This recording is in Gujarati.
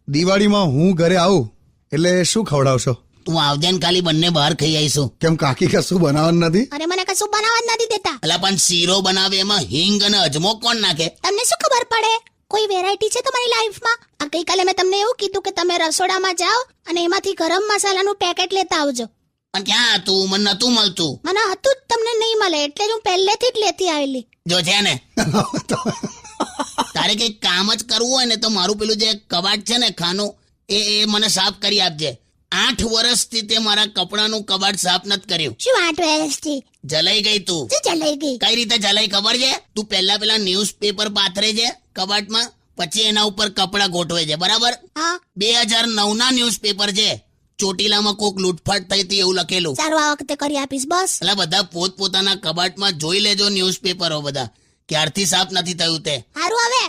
દિવાળીમાં હું ઘરે આવું એટલે શું ખવડાવશો? તું આવજે ને ખાલી બંને બહાર ખાઈ આવીશું. કેમ કાકી કશું બનાવવાનું નથી? અરે મને કશું બનાવવા જ નથી દેતા. અલા પણ શીરો બનાવે એમાં હિંગ અને અજમો કોણ નાખે? તમને શું ખબર પડે? કોઈ વેરાયટી છે તમારી લાઈફમાં? આ ગઈકાલે મેં તમને એવું કીધું કે તમે રસોડામાં જાઓ અને એમાંથી ગરમ મસાલાનું પેકેટ લેતા આવજો. પણ ક્યાં હતું? મને નતું મળતું. મને હતું જ, તમને નહીં મળે એટલે જ હું પહેલેથી જ લેતી આવેલી. જો છે ને તારે કઈ કામ જ કરવું હોય ને તો મારું પેલું જે કબાટ છે ને ખાનું એ મને સાફ કરી આપજે. 8 વર્ષથી તે મારા કપડાનું કબાટ સાફ નથી કર્યું. શું 8 વર્ષથી? જલાઈ ગઈ તું. શું જલાઈ ગઈ? કઈ રીતે જલાઈ ખબર છે? તું પેલા ન્યૂઝપેપર પાથરે છે કબાટમાં, પછી એના ઉપર કપડા ગોઠવે છે, બરાબર? હા. 2009 ના ન્યૂઝપેપર છે. ચોટીલામાં કોક લૂંટફાટ થઈ હતી એવું લખેલું. સારું, આ વખતે કરી આપીશ બસ. એટલે બધા પોતપોતાના કબાટમાં જોઈ લેજો ન્યૂઝપેપરો બધા ક્યારથી સાફ નથી થયું તે. સારું હવે